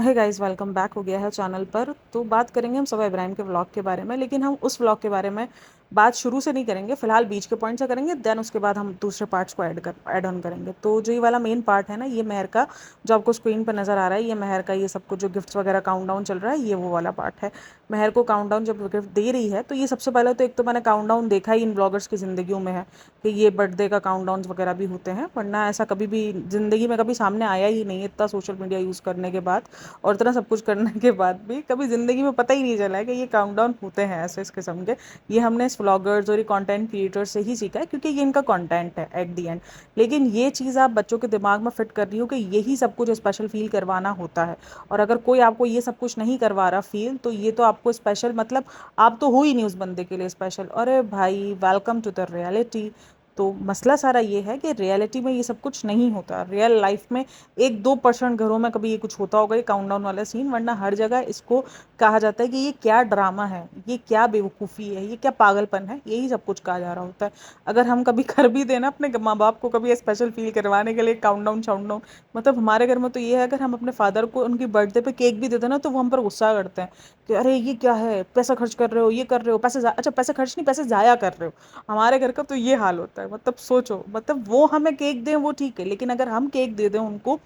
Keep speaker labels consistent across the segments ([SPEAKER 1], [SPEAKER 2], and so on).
[SPEAKER 1] Hey guys, welcome back हो गया है चैनल पर। तो बात करेंगे हम सबा इब्राहिम के व्लॉग के बारे में, लेकिन हम उस व्लॉग के बारे में बात शुरू से नहीं करेंगे। फिलहाल बीच के पॉइंट से करेंगे, देन उसके बाद हम दूसरे पार्ट्स को ऐड ऑन करेंगे। तो जो ये वाला मेन पार्ट है ना, ये मेहर का, जो आपको स्क्रीन पर नज़र आ रहा है, ये मेहर का, ये सब कुछ जो गिफ्ट्स वगैरह काउंटडाउन चल रहा है, ये वो वाला पार्ट है। मेहर को काउंटडाउन जब गिफ्ट दे रही है, तो ये सबसे पहले तो एक तो मैंने काउंटडाउन देखा ही इन ब्लॉगर्स की ज़िंदगियों में है कि ये बर्थडे का काउंटडाउन वगैरह भी होते हैं, वरना ऐसा कभी भी ज़िंदगी में कभी सामने आया ही नहीं है। इतना सोशल मीडिया यूज़ करने के बाद और इतना सब कुछ करने के बाद भी कभी ज़िंदगी में पता ही नहीं चला है कि ये काउंटडाउन होते हैं ऐसे इस किस्म के। ये हमने इस व्लॉगर्स और ये कंटेंट क्रिएटर्स से ही सीखा है, क्योंकि ये इनका कंटेंट है एट दी एंड। लेकिन ये चीज़ आप बच्चों के दिमाग में फिट कर रही हो कि यही सब कुछ स्पेशल फील करवाना होता है। और अगर कोई आपको ये सब कुछ नहीं करवा रहा फील, तो ये तो आपको स्पेशल मतलब आप तो हो ही नहीं उस बंदे के लिए स्पेशल। अरे भाई, वेलकम टू द रियलिटी। तो मसला सारा ये है कि रियलिटी में ये सब कुछ नहीं होता। रियल लाइफ में 1-2% घरों में कभी ये कुछ होता होगा, ये काउंटडाउन वाला सीन, वरना हर जगह इसको कहा जाता है कि ये क्या ड्रामा है, ये क्या बेवकूफ़ी है, ये क्या पागलपन है, यही सब कुछ कहा जा रहा होता है। अगर हम कभी कर भी देना अपने माँ बाप को कभी स्पेशल फील करवाने के लिए काउंटडाउन शाउंटडाउन, मतलब हमारे घर में तो ये है, अगर हम अपने फादर को उनकी बर्थडे पे केक भी देते ना, तो वो हम पर गुस्सा करते हैं कि अरे ये क्या है, पैसा खर्च कर रहे हो, ये कर रहे हो, अच्छा पैसे खर्च नहीं, पैसे ज़ाया कर रहे हो। हमारे घर का तो ये हाल होता है। मतलब सोचो, मतलब वो हमें केक दें वो ठीक है, लेकिन अगर हम केक दे दें उनको,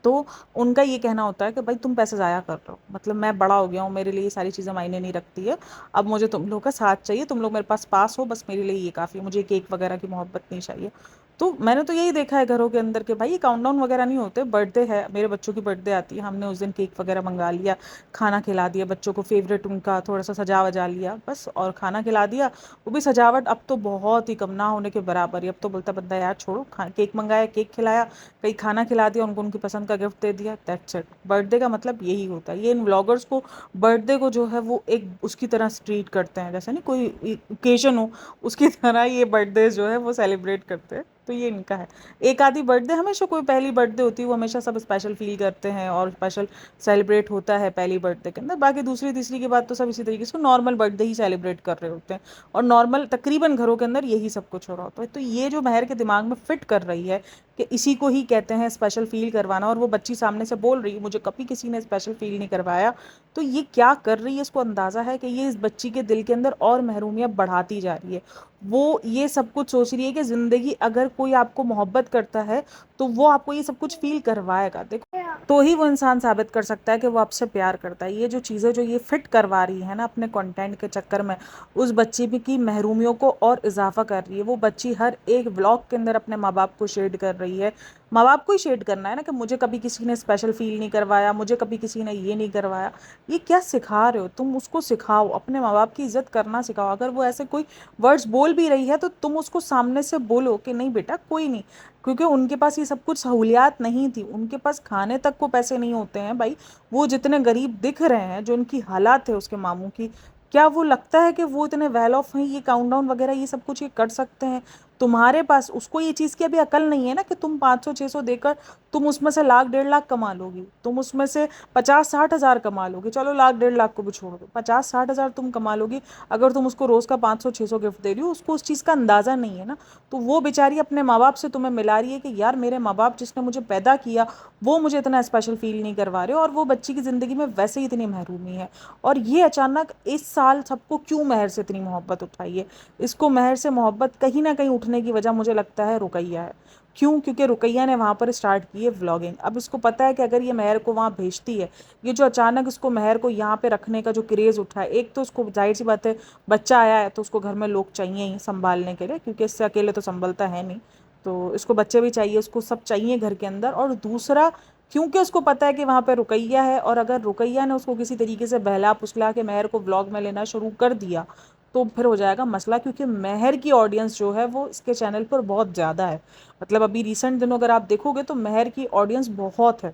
[SPEAKER 1] तो उनका ये कहना होता है कि भाई तुम पैसे ज़ाया कर रहे हो, मतलब मैं बड़ा हो गया हूँ, मेरे लिए ये सारी चीज़ें मायने नहीं रखती है। अब मुझे तुम लोग का साथ चाहिए, तुम लोग मेरे पास हो, बस मेरे लिए ये काफ़ी है, मुझे केक वगैरह की मोहब्बत नहीं चाहिए। तो मैंने तो यही देखा है घरों के अंदर कि भाई ये काउंटडाउन वगैरह नहीं होते। बर्थडे है, मेरे बच्चों की बर्थडे आती है, हमने उस दिन केक वगैरह मंगा लिया, खाना खिला दिया बच्चों को, फेवरेट उनका थोड़ा सा सजा वजा लिया बस, और खाना खिला दिया। वो भी सजावट अब तो बहुत ही कम, ना होने के बराबर ही। अब तो बोलता बंदा यार छोड़ो, केक मंगाया, केक खिलाया, कहीं खाना खिला दिया, उनको उनकी पसंद का गिफ्ट दे दिया, दैट्स इट। बर्थडे का मतलब यही होता है। ये इन व्लॉगर्स को बर्थडे को जो है वो एक उसकी तरह ट्रीट करते हैं, जैसे नहीं कोई ओकेजन हो, उसकी तरह ये बर्थडे जो है वो सेलिब्रेट करते हैं। तो ये इनका है। एक आधी बर्थडे, हमेशा कोई पहली बर्थडे होती है वो हमेशा सब स्पेशल फील करते हैं और स्पेशल सेलिब्रेट होता है पहली बर्थडे के अंदर। बाकी दूसरी तीसरी के बाद तो सब इसी तरीके से नॉर्मल बर्थडे ही सेलिब्रेट कर रहे होते हैं, और नॉर्मल तकरीबन घरों के अंदर यही सब कुछ हो रहा होता है। तो ये जो महर के दिमाग में फिट कर रही है कि इसी को ही कहते हैं स्पेशल फील करवाना, और वो बच्ची सामने से बोल रही है मुझे कभी किसी ने स्पेशल फील नहीं करवाया, तो ये क्या कर रही है, इसको अंदाज़ा है कि ये इस बच्ची के दिल के अंदर और महरूमियत बढ़ाती जा रही है। वो ये सब कुछ सोच रही है कि ज़िंदगी अगर कोई आपको मोहब्बत करता है, तो वो आपको ये सब कुछ फील करवाएगा। देखो, तो ही वो इंसान साबित कर सकता है कि वो आपसे प्यार करता है। ये जो चीज़ें जो ये फिट करवा रही है ना अपने कंटेंट के चक्कर में, उस बच्ची भी की महरूमियों को और इजाफा कर रही है। वो बच्ची हर एक व्लॉग के अंदर अपने माँ बाप को शेड कर रही है। माँ बाप को ही शेड करना है ना कि मुझे कभी किसी ने स्पेशल फील नहीं करवाया, मुझे कभी किसी ने ये नहीं करवाया। ये क्या सिखा रहे हो तुम? उसको सिखाओ, अपने माँ बाप की इज्जत करना सिखाओ। अगर वो ऐसे कोई वर्ड्स बोल भी रही है, तो तुम उसको सामने से बोलो कि नहीं बेटा कोई नहीं, क्योंकि उनके पास ये सब कुछ सहूलियात नहीं थी, उनके पास खाने तक को पैसे नहीं होते हैं भाई। वो जितने गरीब दिख रहे हैं, जो उनकी हालात है उसके मामू की, क्या वो लगता है कि वो इतने वेल ऑफ हैं, ये काउंटडाउन वगैरह ये सब कुछ ये कर सकते हैं? तुम्हारे पास, उसको ये चीज़ की अभी अकल नहीं है ना कि तुम 500-600 देकर तुम उसमें से लाख 1.5 लाख कमा लोगी, तुम उसमें से 50-60 हज़ार कमा लोगी। चलो लाख 1.5 लाख को भी छोड़ दो, 50-60 हज़ार तुम कमा लोगी अगर तुम उसको रोज़ का 500-600 गिफ्ट दे रही हो। उसको उस चीज़ का अंदाज़ा नहीं है ना। तो वो बेचारी अपने माँ बाप से तुम्हें मिला रही है कि यार मेरे माँ बाप जिसने मुझे पैदा किया, वो मुझे इतना स्पेशल फील नहीं करवा रहे, और वो बच्ची की ज़िंदगी में वैसे ही इतनी महरूमी है। और ये अचानक इस साल सबको क्यों महर से इतनी मोहब्बत उठाई है? इसको महर से मोहब्बत कहीं ना कहीं उठने की वजह मुझे लगता है रुकैया है। क्यों? क्योंकि रुकैया ने वहाँ पर स्टार्ट की है व्लॉगिंग। अब इसको पता है कि अगर ये महर को वहाँ भेजती है, ये जो अचानक इसको महर को यहाँ पे रखने का जो क्रेज़ उठा है, एक तो उसको जाहिर सी बात है बच्चा आया है तो उसको घर में लोग चाहिए ही संभालने के लिए, क्योंकि इससे अकेले तो संभलता है नहीं। तो इसको बच्चे भी चाहिए, उसको सब चाहिए घर के अंदर। और दूसरा, क्योंकि उसको पता है कि वहाँ पे रुकैया है, और अगर रुकैया ने उसको किसी तरीके से बहला फुसला के महर को व्लॉग में लेना शुरू कर दिया, तो फिर हो जाएगा मसला। क्योंकि महर की ऑडियंस जो है वो इसके चैनल पर बहुत ज़्यादा है। मतलब अभी रिसेंट दिनों अगर आप देखोगे तो महर की ऑडियंस बहुत है,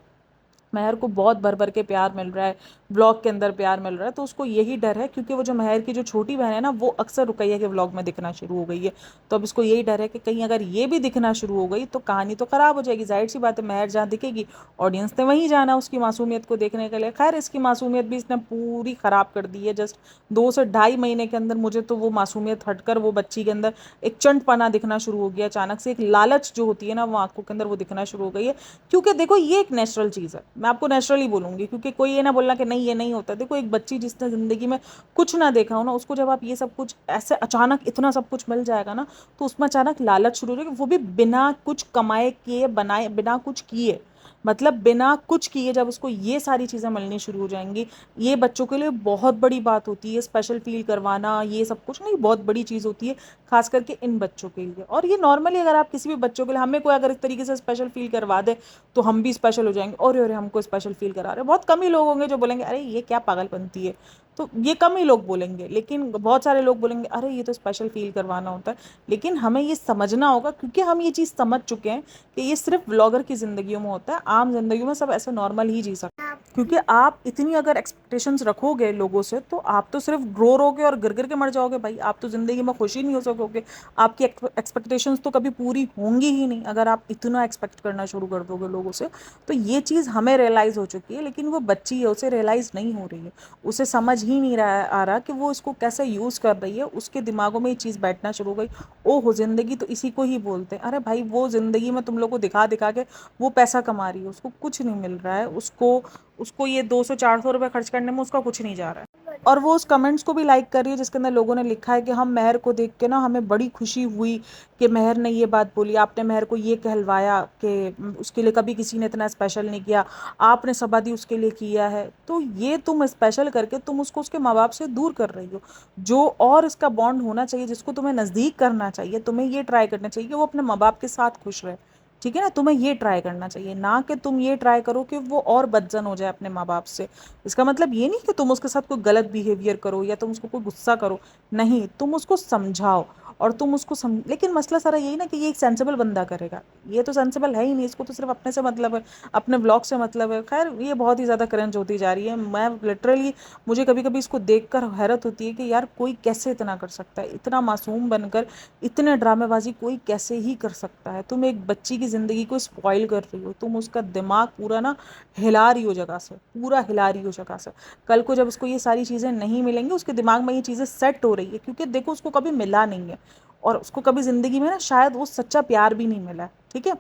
[SPEAKER 1] महर को बहुत भर भर के प्यार मिल रहा है, व्लॉग के अंदर प्यार मिल रहा है। तो उसको यही डर है, क्योंकि वो जो महर की जो छोटी बहन है ना, वो अक्सर रुकैया के व्लॉग में दिखना शुरू हो गई है। तो अब इसको यही डर है कि कहीं अगर ये भी दिखना शुरू हो गई तो कहानी तो ख़राब हो जाएगी। जाहिर सी बात है, महर जहाँ दिखेगी ऑडियंस ने वहीं जाना उसकी मासूमियत को देखने के लिए। खैर, इसकी मासूमियत भी इसने पूरी ख़राब कर दी है। जस्ट 2 से ढाई महीने के अंदर मुझे तो वो मासूमियत हटकर वो बच्ची के अंदर एक चंटपना दिखना शुरू हो गया। अचानक से एक लालच जो होती है ना वो आंखों के अंदर वो दिखना शुरू हो गई है। क्योंकि देखो, ये एक नेचुरल चीज़ है। मैं आपको नेचुरली बोलूँगी, क्योंकि कोई ये ना बोलना कि नहीं ये नहीं होता। देखो एक बच्ची जिसने ज़िंदगी में कुछ ना देखा हो ना, उसको जब आप ये सब कुछ ऐसे अचानक इतना सब कुछ मिल जाएगा ना, तो उसमें अचानक लालच शुरू हो जाएगी, वो भी बिना कुछ कमाए किए बनाए, बिना कुछ किए, मतलब बिना कुछ किए जब उसको ये सारी चीज़ें मिलनी शुरू हो जाएंगी। ये बच्चों के लिए बहुत बड़ी बात होती है, स्पेशल फील करवाना, ये सब कुछ नहीं, बहुत बड़ी चीज़ होती है, खास करके इन बच्चों के लिए। और ये नॉर्मली अगर आप किसी भी बच्चों के लिए, हमें कोई अगर इस तरीके से स्पेशल फील करवा दे तो हम भी स्पेशल हो जाएंगे, और अरे हमको स्पेशल फील करा रहे हैं। बहुत कम ही लोग होंगे जो बोलेंगे अरे ये क्या पागलपंती है, तो ये कम ही लोग बोलेंगे, लेकिन बहुत सारे लोग बोलेंगे अरे ये तो स्पेशल फील करवाना होता है। लेकिन हमें ये समझना होगा, क्योंकि हम ये चीज़ समझ चुके हैं कि ये सिर्फ व्लॉगर की ज़िंदगियों में होता है, आम जिंदगी में सब ऐसे नॉर्मल ही जी सकते हैं। क्योंकि आप इतनी अगर एक्सपेक्टेशंस रखोगे लोगों से, तो आप तो सिर्फ रो के और गिर गिर के मर जाओगे भाई, आप तो ज़िंदगी में खुश ही नहीं हो सकोगे। आपकी एक्सपेक्टेशंस तो कभी पूरी होंगी ही नहीं अगर आप इतना एक्सपेक्ट करना शुरू कर दोगे लोगों से। तो ये चीज़ हमें रियलाइज़ हो चुकी है, लेकिन वो बच्ची है, उसे रियलाइज़ नहीं हो रही है, उसे समझ ही नहीं रहा आ रहा कि वो इसको कैसे यूज़ कर रही है। उसके दिमागों में ये चीज़ बैठना शुरू हो गई, ओहो ज़िंदगी तो इसी को ही बोलते हैं। अरे भाई वो ज़िंदगी में तुम लोग को दिखा दिखा के वो पैसा कमा रही है, उसको कुछ नहीं मिल रहा है, उसको उसको ये 200-400 रुपये खर्च करने में उसका कुछ नहीं जा रहा है। और वो उस कमेंट्स को भी लाइक कर रही है जिसके अंदर लोगों ने लिखा है कि हम मेहर को देख के ना हमें बड़ी खुशी हुई कि मेहर ने ये बात बोली, आपने मेहर को ये कहलवाया कि उसके लिए कभी किसी ने इतना स्पेशल नहीं किया, आपने सबादी उसके लिए किया है। तो ये तुम स्पेशल करके तुम उसको उसके माँ बाप से दूर कर रही हो। जो और इसका बॉन्ड होना चाहिए, जिसको तुम्हें नज़दीक करना चाहिए, तुम्हें ये ट्राई करना चाहिए कि वो अपने माँ बाप के साथ खुश रहे। ठीक है ना, तुम्हें ये ट्राई करना चाहिए, ना कि तुम ये ट्राई करो कि वो और बदजन हो जाए अपने माँ बाप से। इसका मतलब ये नहीं कि तुम उसके साथ कोई गलत बिहेवियर करो या तुम उसको कोई गुस्सा करो, नहीं, तुम उसको समझाओ। और तुम उसको लेकिन मसला सारा यही ना कि ये एक सेंसिबल बंदा करेगा, ये तो सेंसिबल है ही नहीं, इसको तो सिर्फ अपने से मतलब है, अपने ब्लॉग से मतलब है। खैर ये बहुत ही ज़्यादा क्रेंज होती जा रही है। मैं लिटरली, मुझे कभी कभी इसको देख कर हैरत होती है कि यार कोई कैसे इतना कर सकता है, इतना मासूम बनकर इतने ड्रामेबाजी कोई कैसे ही कर सकता है। तुम एक बच्ची की ज़िंदगी को स्पॉइल कर रही हो, तुम उसका दिमाग पूरा ना हिला रही हो जगह से, पूरा हिला रही हो जगह से। कल को जब उसको ये सारी चीज़ें नहीं मिलेंगी, उसके दिमाग में ये चीज़ें सेट हो रही है, क्योंकि देखो उसको कभी मिला नहीं है, और उसको कभी ज़िंदगी में ना शायद वो सच्चा प्यार भी नहीं मिला है। ठीक है,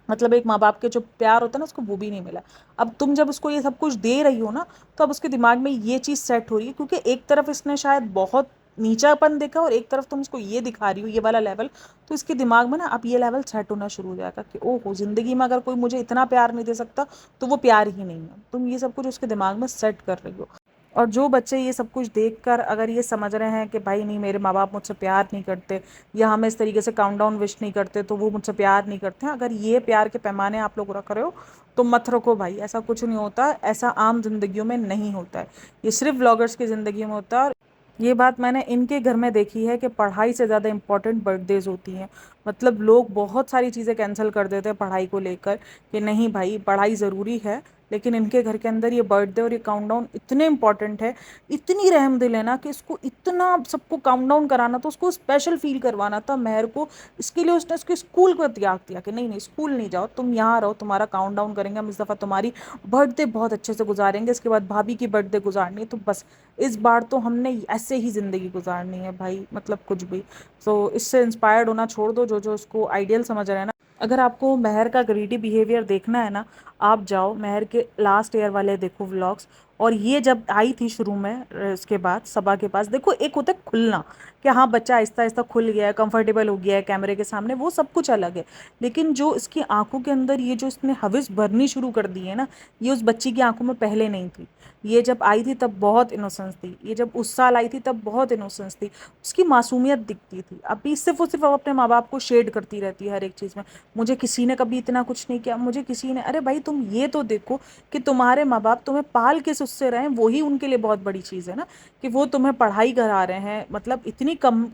[SPEAKER 1] मतलब एक माँ बाप के जो प्यार होता है ना, उसको वो भी नहीं मिला। अब तुम जब उसको ये सब कुछ दे रही हो ना, तो अब उसके दिमाग में ये चीज़ सेट हो रही है, क्योंकि एक तरफ इसने शायद बहुत नीचापन देखा और एक तरफ तुम उसको ये दिखा रही हो, ये वाला लेवल। तो इसके दिमाग में ना अब ये लेवल सेट होना शुरू हो जाएगा कि ओहो ज़िंदगी में अगर कोई मुझे इतना प्यार नहीं दे सकता तो वो प्यार ही नहीं है। तुम ये सब कुछ उसके दिमाग में सेट कर रही हो। और जो बच्चे ये सब कुछ देखकर अगर ये समझ रहे हैं कि भाई नहीं, मेरे माँ बाप मुझसे प्यार नहीं करते, या हमें इस तरीके से काउंटडाउन विश नहीं करते, तो वो मुझसे प्यार नहीं करते हैं, अगर ये प्यार के पैमाने आप लोग रख रहे हो तो मत रखो भाई। ऐसा कुछ नहीं होता, ऐसा आम जिंदगियों में नहीं होता है, ये सिर्फ व्लॉगर्स की ज़िंदगी में होता है। और ये बात मैंने इनके घर में देखी है कि पढ़ाई से ज़्यादा इंपॉर्टेंट बर्थडेज होती हैं। मतलब लोग बहुत सारी चीज़ें कैंसिल कर देते हैं पढ़ाई को लेकर कि नहीं भाई पढ़ाई ज़रूरी है, लेकिन इनके घर के अंदर ये बर्थडे और ये काउंटडाउन इतने इंपॉर्टेंट है, इतनी रहमदिल है ना कि इसको इतना सबको काउंटडाउन कराना, तो उसको स्पेशल फील करवाना था मेहर को। इसके लिए उसने उसके स्कूल को त्याग दिया कि नहीं नहीं स्कूल नहीं जाओ, तुम यहाँ रहो, तुम्हारा काउंटडाउन करेंगे हम, इस दफ़ा तुम्हारी बर्थडे बहुत अच्छे से गुजारेंगे, इसके बाद भाभी की बर्थडे गुजारनी है, तो बस इस बार तो हमने ऐसे ही ज़िंदगी गुजारनी है भाई, मतलब कुछ भी। तो इससे इंस्पायर्ड होना छोड़ दो, जो जो उसको आइडियल समझ रहे हैं ना। अगर आपको मेहर का ग्रीडी बिहेवियर देखना है ना, आप जाओ मेहर के लास्ट ईयर वाले देखो व्लॉग्स। और ये जब आई थी शुरू में, इसके बाद सबा के पास देखो, एक होता है खुलना कि हाँ बच्चा आहिस्ता आहिस्ता खुल गया है, कंफर्टेबल हो गया है कैमरे के सामने, वो सब कुछ अलग है। लेकिन जो इसकी आंखों के अंदर ये जो इसने हविस भरनी शुरू कर दी है ना, ये उस बच्ची की आंखों में पहले नहीं थी। ये जब आई थी तब बहुत इनोसेंस थी, ये जब उस साल आई थी तब बहुत इनोसेंस थी, उसकी मासूमियत दिखती थी। अभी सिर्फ और सिर्फ अपने माँ बाप को शेड करती रहती है हर एक चीज़ में, मुझे किसी ने कभी इतना कुछ नहीं किया, मुझे किसी ने, अरे भाई तुम ये तो देखो कि तुम्हारे माँ बाप तुम्हें पाल के उससे रहे हैं, वही उनके लिए बहुत बड़ी चीज़ है ना, कि वो तुम्हें पढ़ाई करा रहे हैं, मतलब इतनी कम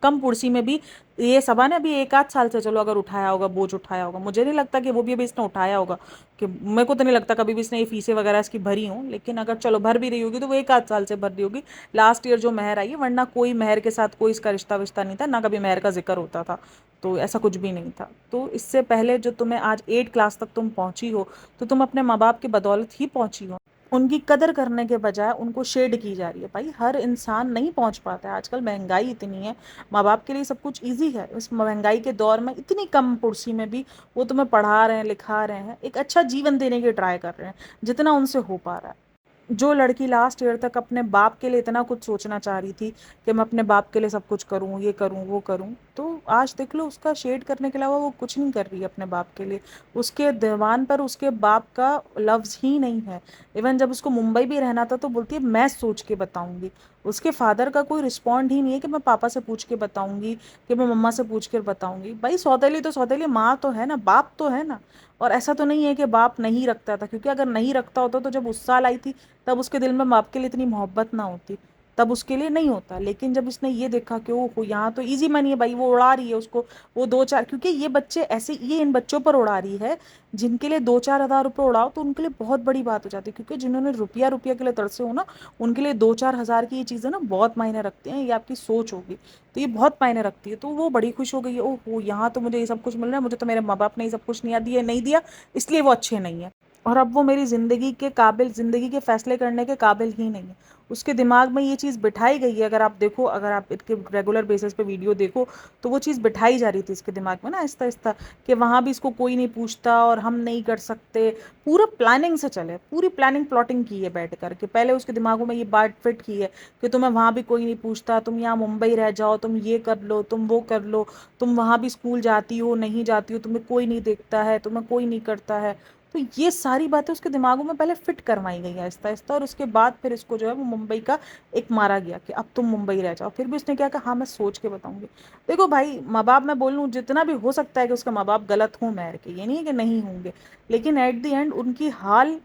[SPEAKER 1] कम पुर्सी में भी। ये सबा ने अभी 1 आध साल से चलो अगर उठाया होगा, बोझ उठाया होगा, मुझे नहीं लगता कि वो भी अभी इसने उठाया होगा, कि मेरे को तो नहीं लगता कभी भी इसने ये फीसें वगैरह इसकी भरी हों। लेकिन अगर चलो भर भी रही होगी तो वो 1 आध साल से भर रही होगी, लास्ट ईयर जो मेहर आई है, वरना कोई मेहर के साथ कोई इसका रिश्ता विश्ता नहीं था, ना कभी मेहर का जिक्र होता था, तो ऐसा कुछ भी नहीं था। तो इससे पहले जो तुम्हें आज 8 क्लास तक तुम पहुंची हो, तो तुम अपने माँ बाप की बदौलत ही पहुंची हो। उनकी कदर करने के बजाय उनको शेड की जा रही है। भाई हर इंसान नहीं पहुंच पाता है, आजकल महंगाई इतनी है, माँ बाप के लिए सब कुछ इजी है, इस महंगाई के दौर में इतनी कम पुर्सी में भी वो तुम्हें पढ़ा रहे हैं, लिखा रहे हैं, एक अच्छा जीवन देने की ट्राई कर रहे हैं जितना उनसे हो पा रहा है। जो लड़की लास्ट ईयर तक अपने बाप के लिए इतना कुछ सोचना चाह रही थी कि मैं अपने बाप के लिए सब कुछ करूं, ये करूं, वो करूं, तो आज देख लो उसका शेड करने के अलावा वो कुछ नहीं कर रही है अपने बाप के लिए। उसके दीवान पर उसके बाप का लफ्ज ही नहीं है। इवन जब उसको मुंबई भी रहना था तो बोलती है मैं सोच के बताऊंगी। उसके फादर का कोई रिस्पॉन्ड ही नहीं है कि मैं पापा से पूछ के बताऊंगी, कि मैं मम्मा से पूछ कर बताऊंगी। भाई सौतेली तो सौतेली, माँ तो है ना, बाप तो है ना। और ऐसा तो नहीं है कि बाप नहीं रखता था, क्योंकि अगर नहीं रखता होता तो जब उस साल आई थी तब उसके दिल में बाप के लिए इतनी मोहब्बत ना होती, तब उसके लिए नहीं होता। लेकिन जब इसने ये देखा कि ओहो यहाँ तो इजी मनी है, भाई वो उड़ा रही है उसको, वो दो चार, क्योंकि ये बच्चे ऐसे, ये इन बच्चों पर उड़ा रही है जिनके लिए 2-4 हज़ार रुपये उड़ाओ तो उनके लिए बहुत बड़ी बात हो जाती है। क्योंकि जिन्होंने रुपया रुपया के लिए तरसे हो ना, उनके लिए 2-4 हज़ार की ये चीज़ें ना बहुत मायने रखती हैं। ये आपकी सोच होगी, तो ये बहुत मायने रखती है। तो वो बड़ी खुश हो गई है, ओहो यहाँ तो मुझे ये सब कुछ मिल रहा है, मुझे तो मेरे माँ बाप ने ये सब कुछ नहीं दिया, इसलिए वो अच्छे नहीं है, और अब वो मेरी ज़िंदगी के काबिल, ज़िंदगी के फैसले करने के काबिल ही नहीं है। उसके दिमाग में ये चीज़ बिठाई गई है। अगर आप देखो, अगर आप इसके रेगुलर बेसिस पे वीडियो देखो, तो वो चीज़ बिठाई जा रही थी इसके दिमाग में ना, आहिस्ता आहिस्ता, कि वहाँ भी इसको कोई नहीं पूछता और हम नहीं कर सकते। पूरा प्लानिंग से चले, पूरी प्लानिंग प्लॉटिंग की है बैठ कर के। पहले उसके दिमागों में ये बात फिट की है कि तुम्हें वहाँ भी कोई नहीं पूछता, तुम यहाँ मुंबई रह जाओ, तुम ये कर लो, तुम वो कर लो, तुम वहाँ भी स्कूल जाती हो, नहीं जाती हो, तुम्हें कोई नहीं देखता है, तुम्हें कोई नहीं करता है। तो ये सारी बातें उसके दिमागों में पहले फिट करवाई गई आहिस्ता आहिस्ता, और उसके बाद फिर इसको जो है वो मुंबई का एक मारा गया कि अब तुम मुंबई रह जाओ। फिर भी उसने क्या कहा, हाँ मैं सोच के बताऊंगी। देखो भाई, माँ बाप, मैं बोल लूँ जितना भी हो सकता है कि उसके माँ बाप गलत हों महर के, ये नहीं है कि नहीं होंगे, लेकिन एट द एंड उनकी हाल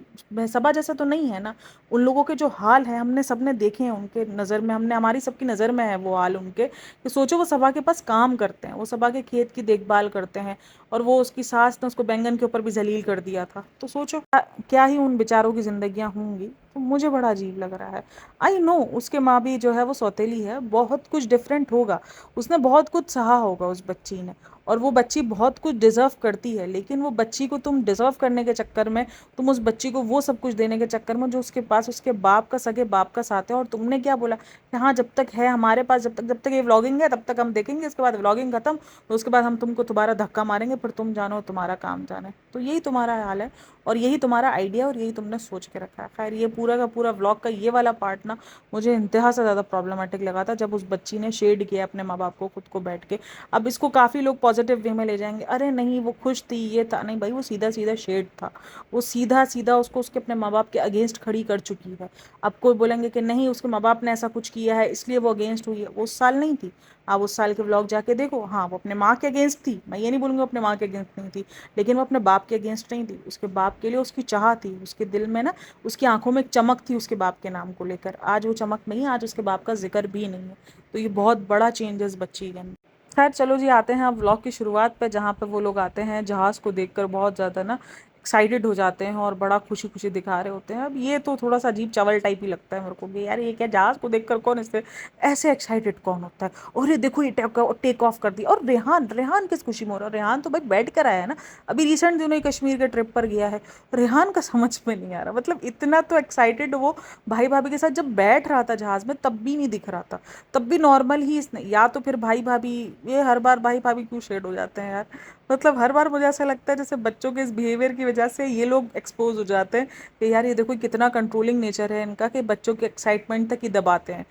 [SPEAKER 1] सबा जैसा तो नहीं है ना। उन लोगों के जो हाल है हमने सबने देखे हैं, उनके नज़र में, हमने, हमारी सबकी नज़र में है वो हाल उनके, कि सोचो वो सभा के पास काम करते हैं, वो सभा के खेत की देखभाल करते हैं, और वो उसकी सास ने उसको बैंगन के ऊपर भी जलील कर दिया था। तो सोचो क्या ही उन बेचारों की जिंदगियां होंगी। तो मुझे बड़ा अजीब लग रहा है। आई नो उसके माँ भी जो है वो सौतेली है, बहुत कुछ डिफरेंट होगा, उसने बहुत कुछ सहा होगा उस बच्ची ने, और वो बच्ची बहुत कुछ डिजर्व करती है। लेकिन वो बच्ची को तुम डिजर्व करने के चक्कर में, तुम उस बच्ची को वो सब कुछ देने के चक्कर में जो उसके पास उसके बाप का, सगे बाप का साथ है, और तुमने क्या बोला कि हाँ जब तक है हमारे पास, जब तक ये व्लॉगिंग है तब तक हम देखेंगे, इसके बाद व्लॉगिंग खत्म, तो उसके बाद हम तुमको दोबारा धक्का मारेंगे, फिर तुम जानो तुम्हारा काम जाने। तो यही तुम्हारा हाल है, और यही तुम्हारा आइडिया, और यही तुमने सोच के रखा है। खैर ये पूरा का पूरा व्लॉग का ये वाला पार्ट ना मुझे इंतहा से ज़्यादा प्रॉब्लमेटिक लगा था, जब उस बच्ची ने शेड किया अपने माँ बाप को खुद को बैठ के। अब इसको काफ़ी लोग पॉजिटिव वे में ले जाएंगे, अरे नहीं वो खुश थी, ये था, नहीं भाई वो सीधा सीधा शेड था। वो सीधा सीधा उसको उसके अपने माँ बाप के अगेंस्ट खड़ी कर चुकी है। अब कोई बोलेंगे कि नहीं उसके माँ बाप ने ऐसा कुछ किया है इसलिए वो अगेंस्ट हुई है, वो उस साल नहीं थी। आप उस साल के व्लॉग जाके देखो, हाँ वो अपने माँ के अगेंस्ट थी, मैं ये नहीं बोलूँगा अपने माँ के अगेंस्ट नहीं थी, लेकिन वो अपने बाप के अगेंस्ट नहीं थी। उसके बाप के लिए उसकी चाह थी, उसके दिल में ना, उसकी आंखों में एक चमक थी उसके बाप के नाम को लेकर। आज वो चमक नहीं है, आज उसके बाप का जिक्र भी नहीं है। तो ये बहुत बड़ा चेंजेस बच्ची के अंदर। खैर चलो जी, आते हैं अब व्लॉग की शुरुआत पे, जहाँ पे वो लोग आते हैं जहाज़ को देखकर बहुत ज़्यादा ना एक्साइटेड हो जाते हैं और बड़ा खुशी खुशी दिखा रहे होते हैं। अब ये तो थोड़ा सा अजीब चावल टाइप ही लगता है मेरे को कि यार ये क्या, जहाज़ को देखकर कौन इससे ऐसे एक्साइटेड कौन होता है। और ये देखो ये टेक ऑफ कर दिया, और रेहान, रेहान किस खुशी में हो रहा है, रेहान तो भाई बैठ कर आया है ना, अभी रिसेंट दिनों ही कश्मीर के ट्रिप पर गया है। रेहान का समझ में नहीं आ रहा, मतलब इतना तो एक्साइटेड वो भाई भाभी के साथ जब बैठ रहा था जहाज़ में तब भी नहीं दिख रहा था, तब भी नॉर्मल ही इसने, या तो फिर भाई भाभी, ये हर बार भाई भाभी क्यों शेड हो जाते हैं यार। मतलब हर बार मुझे ऐसा लगता है जैसे बच्चों के इस बिहेवियर की वजह से ये लोग एक्सपोज हो जाते हैं कि यार ये देखो कितना कंट्रोलिंग नेचर है इनका, कि बच्चों के एक्साइटमेंट तक ही दबाते हैं।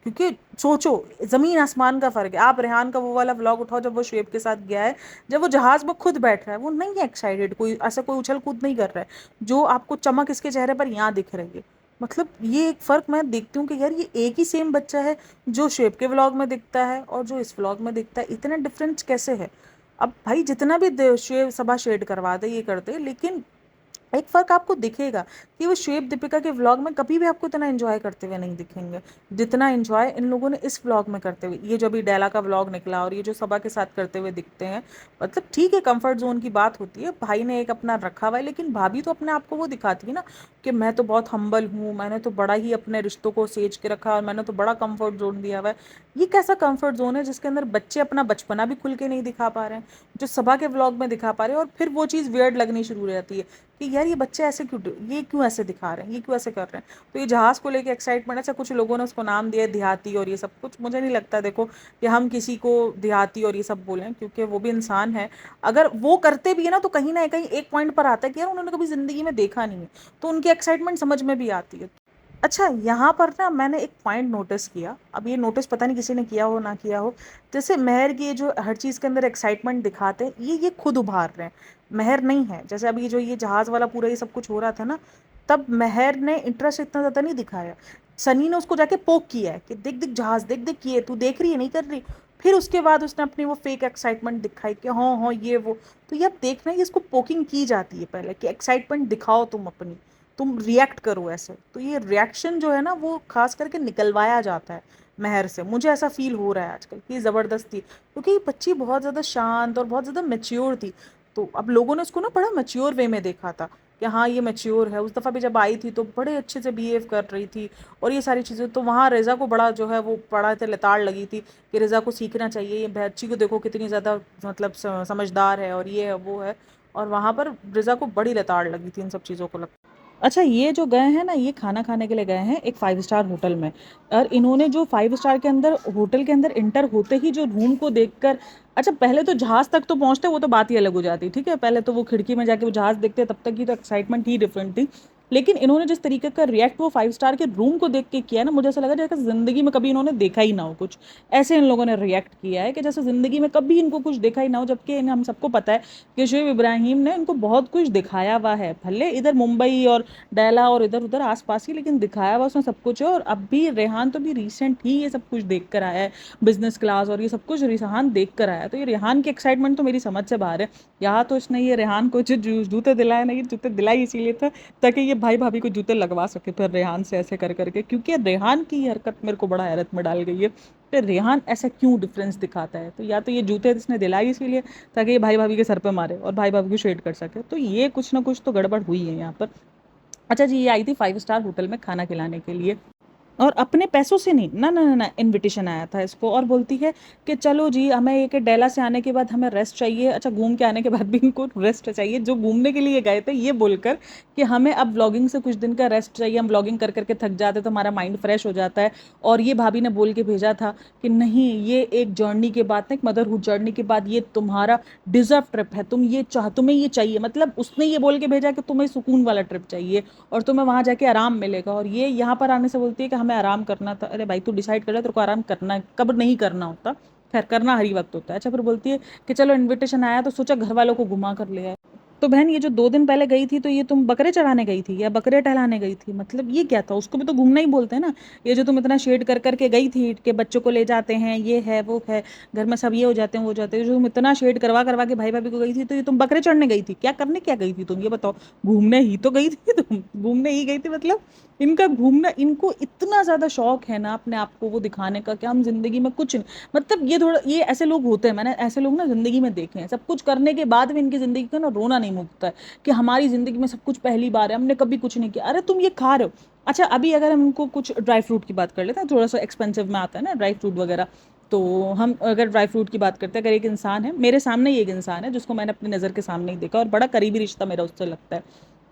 [SPEAKER 1] क्योंकि सोचो, जमीन आसमान का फर्क है। आप रेहान का वो वाला व्लॉग उठाओ जब वो शुएब के साथ गया है, जब वो जहाज में खुद बैठ रहा है, वो नहीं है एक्साइटेड, कोई ऐसा कोई उछल कूद नहीं कर रहा है जो आपको चमक इसके चेहरे पर यहाँ दिख रही है। मतलब ये एक फ़र्क मैं देखती हूँ कि यार ये एक ही सेम बच्चा है, जो शेप के व्लॉग में दिखता है और जो इस व्लॉग में दिखता है, इतना डिफरेंस कैसे है। अब भाई जितना भी शेव सभा शेड करवा दे, ये कर दे, लेकिन एक फ़र्क आपको दिखेगा कि वो शुएब दीपिका के व्लॉग में कभी भी आपको इतना एंजॉय करते हुए नहीं दिखेंगे जितना एंजॉय इन लोगों ने इस व्लॉग में करते हुए, ये जो अभी डेला का व्लॉग निकला और ये जो सबा के साथ करते हुए दिखते हैं। मतलब ठीक है, कंफर्ट जोन की बात होती है, भाई ने एक अपना रखा हुआ है, लेकिन भाभी तो अपने आप को वो दिखाती है ना कि मैं तो बहुत हम्बल हूँ, मैंने तो बड़ा ही अपने रिश्तों को सेज के रखा और मैंने तो बड़ा कंफर्ट जोन दिया हुआ है। ये कैसा कंफर्ट जोन है जिसके अंदर बच्चे अपना बचपना भी खुल के नहीं दिखा पा रहे हैं, जो सबा के व्लॉग में दिखा पा रहे हैं, और फिर वो चीज़ वियर्ड लगनी शुरू हो जाती है कि यार ये बच्चे ऐसे क्यों, ये क्यों ऐसे दिखा रहे हैं, ये क्यों ऐसे कर रहे हैं। तो ये जहाज़ को लेके एक्साइटमेंट, अच्छा कुछ लोगों ने उसको नाम दिया है देहाती और ये सब कुछ, मुझे नहीं लगता देखो कि हम किसी को देहाती और ये सब बोलें, क्योंकि वो भी इंसान है। अगर वो करते भी है ना तो कहीं ना कहीं एक पॉइंट पर आता है कि यार उन्होंने कभी ज़िंदगी में देखा नहीं है, तो उनकी एक्साइटमेंट समझ में भी आती है। अच्छा, यहाँ पर ना मैंने एक पॉइंट नोटिस किया, अब ये नोटिस पता नहीं किसी ने किया हो ना किया हो, जैसे मेहर की ये जो हर चीज़ के अंदर एक्साइटमेंट दिखाते हैं, ये खुद उभार रहे हैं, मेहर नहीं है। जैसे अभी जो ये जहाज़ वाला पूरा ये सब कुछ हो रहा था ना, तब मेहर ने इंटरेस्ट इतना ज़्यादा नहीं दिखाया। सनी ने उसको जाके पोक किया है कि देख देख जहाज़, देख देख ये तू देख रही है नहीं कर रही। फिर उसके बाद उसने अपनी वो फेक एक्साइटमेंट दिखाई कि हाँ हाँ ये वो। तो ये अब देखना है कि इसको पोकिंग की जाती है पहले कि एक्साइटमेंट दिखाओ तुम अपनी, तुम रिएक्ट करो ऐसे। तो ये रिएक्शन जो है ना वो खास करके निकलवाया जाता है मेहर से, मुझे ऐसा फील हो रहा है आजकल कि ज़बरदस्ती, क्योंकि ये बच्ची बहुत ज़्यादा शांत और बहुत ज़्यादा मेच्योर थी। तो अब लोगों ने उसको ना बड़ा मेच्योर वे में देखा था कि हाँ ये मेच्योर है। उस दफ़ा भी जब आई थी तो बड़े अच्छे से बिहेव कर रही थी और ये सारी चीज़ें। तो वहाँ रेज़ा को बड़ा जो है वो बड़ा थे लताड़ लगी थी कि रेज़ा को सीखना चाहिए, ये बच्ची को देखो कितनी ज़्यादा मतलब समझदार है और ये है वो है। और वहाँ पर रेज़ा को बड़ी लताड़ लगी थी इन सब चीज़ों को। अच्छा, ये जो गए हैं ना, ये खाना खाने के लिए गए हैं एक 5 स्टार होटल में, और इन्होंने जो 5 स्टार के अंदर होटल के अंदर एंटर होते ही जो रूम को देखकर, अच्छा पहले तो जहाज़ तक तो पहुँचते वो तो बात ही अलग हो जाती, ठीक है? पहले तो वो खिड़की में जाके वो जहाज़ देखते तब तक की तो एक्साइटमेंट ही डिफरेंट थी। लेकिन इन्होंने जिस तरीके का रिएक्ट वो 5 स्टार के रूम को देख के किया है ना, मुझे ऐसा लगा जैसे ज़िंदगी में कभी इन्होंने देखा ही ना हो कुछ। ऐसे इन लोगों ने रिएक्ट किया है कि जैसे ज़िंदगी में कभी इनको कुछ देखा ही ना हो, जबकि हम सबको पता है कि शुएब इब्राहिम ने इनको बहुत कुछ दिखाया हुआ है। भले इधर मुंबई और डैला और इधर उधर आसपास ही, लेकिन दिखाया हुआ उसने सब कुछ है। और अब भी रेहान तो भी रिसेंट ही ये सब कुछ देख कर आया है, बिजनेस क्लास और ये सब कुछ रेहान देख कर आया है। तो ये रेहान की एक्साइटमेंट तो मेरी समझ से बाहर है। यहाँ तो इसने ये रेहान को जो जूते दिलाए ना, ये जूते दिलाई इसीलिए था ताकि ये भाई भाभी को जूते लगवा सके फिर रेहान से ऐसे कर करके, क्योंकि रेहान की ये हरकत मेरे को बड़ा हैरत में डाल गई है कि रेहान ऐसा क्यों डिफरेंस दिखाता है। तो या तो ये जूते इसने दिलाई इसीलिए ताकि ये भाई भाभी के सर पे मारे और भाई भाभी को शेड कर सके। तो ये कुछ ना कुछ तो गड़बड़ हुई है यहाँ पर। अच्छा जी, ये आई थी 5 स्टार होटल में खाना खिलाने के लिए, और अपने पैसों से नहीं, ना ना ना ना, इनविटेशन आया था इसको। और बोलती है कि चलो जी, हमें ये कि डेला से आने के बाद हमें रेस्ट चाहिए। अच्छा, घूम के आने के बाद भी इनको रेस्ट चाहिए, जो घूमने के लिए गए थे, ये बोलकर कि हमें अब व्लॉगिंग से कुछ दिन का रेस्ट चाहिए, हम व्लॉगिंग कर करके थक जाते तो हमारा माइंड फ्रेश हो जाता है। और ये भाभी ने बोल के भेजा था कि नहीं, ये एक जर्नी के बाद, एक मदरहुड जर्नी के बाद ये तुम्हारा डिजर्व ट्रिप है, तुम ये तुम्हें ये चाहिए। मतलब उसने ये बोल के भेजा कि तुम्हें सुकून वाला ट्रिप चाहिए और तुम्हें वहाँ जाके आराम मिलेगा। और ये यहाँ पर आने से बोलती है कि हमें आराम करना था। अरे भाई, तू डिसाइड कर ले तेरे को आराम करना है, कब नहीं करना होता। खैर, करना हर ही वक्त होता है। अच्छा, फिर बोलती है कि चलो इनविटेशन आया तो सोचा घर वालों को घुमा कर ले आए। तो बहन, ये जो 2 दिन पहले गई थी, तो ये तुम बकरे चढ़ाने गई थी या बकरे टहलाने गई थी? मतलब ये क्या था? उसको भी तो घूमना ही बोलते हैं ना। ये जो तुम इतना शेड कर करके गई थी कि बच्चों को ले जाते हैं, ये है वो है, घर में सब ये हो जाते हैं वो हो जाते हैं, जो तुम इतना शेड करवा करवा के भाई भाभी को गई थी, तो ये तुम बकरे चढ़ने गई थी? क्या करने क्या गई थी तुम, ये बताओ? घूमने ही तो गई थी तुम, घूमने ही गई थी। मतलब इनका घूमना, इनको इतना ज़्यादा शौक है ना अपने आप को वो दिखाने का कि हम जिंदगी में कुछ नहीं। मतलब ये थोड़ा, ये ऐसे लोग होते हैं, मैंने ऐसे लोग ना जिंदगी में देखे हैं, सब कुछ करने के बाद भी इनकी जिंदगी का ना रोना नहीं मुकता है कि हमारी ज़िंदगी में सब कुछ पहली बार है, हमने कभी कुछ नहीं किया। अरे तुम ये खा रहे हो। अच्छा, अभी अगर हम उनको कुछ ड्राई फ्रूट की बात कर लेते हैं, थोड़ा सा एक्सपेंसिव में आता है ना ड्राई फ्रूट वगैरह। तो हम अगर ड्राई फ्रूट की बात करते हैं, अगर एक इंसान है मेरे सामने ही, एक इंसान है जिसको मैंने अपनी नज़र के सामने ही देखा और बड़ा करीबी रिश्ता मेरा उससे लगता है,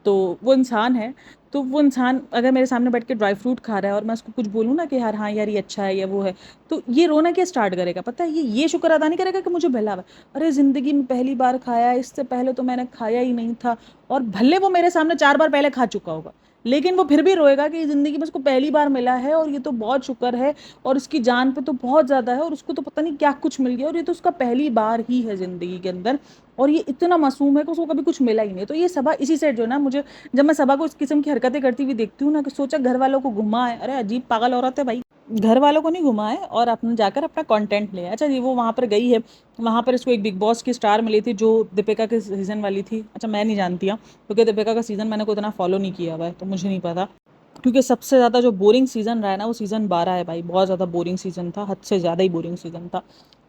[SPEAKER 1] तो वो इंसान है। तो वो इंसान अगर मेरे सामने बैठ के ड्राई फ्रूट खा रहा है और मैं उसको कुछ बोलूँ ना कि यार हाँ यार ये अच्छा है या वो है, तो ये रोना क्या स्टार्ट करेगा पता है? ये शुक्र अदा नहीं करेगा कि मुझे मिला हुआ है। अरे ज़िंदगी में पहली बार खाया है, इससे पहले तो मैंने खाया ही नहीं था। और भले वो मेरे सामने 4 बार पहले खा चुका होगा, लेकिन वो फिर भी रोएगा कि ज़िंदगी में उसको पहली बार मिला है और ये तो बहुत शुक्र है, और उसकी जान पे तो बहुत ज़्यादा है, और उसको तो पता नहीं क्या कुछ मिल गया, और ये तो उसका पहली बार ही है ज़िंदगी के अंदर। और ये इतना मासूम है कि उसको कभी कुछ मिला ही नहीं। तो ये सबा इसी से जो ना, मुझे जब मैं सबा को इस किस्म की हरकतें करती हुई देखती हूँ ना, कि सोचा घर वालों को घुमाए, अरे अजीब पागल औरत है भाई। घर वालों को नहीं घुमाए और अपने जाकर अपना कंटेंट ले। अच्छा जी, वो वहाँ पर गई है, वहाँ पर इसको एक बिग बॉस की स्टार मिली थी जो दीपिका के सीज़न वाली थी। अच्छा, मैं नहीं जानती हूँ क्योंकि दीपिका का सीज़न मैंने को इतना फॉलो नहीं किया हुआ है, तो मुझे नहीं पता। क्योंकि सबसे ज़्यादा जो बोरिंग सीज़न रहा है ना, वो सीज़न 12 है भाई। बहुत ज़्यादा बोरिंग सीज़न था, हद से ज़्यादा ही बोरिंग सीज़न था।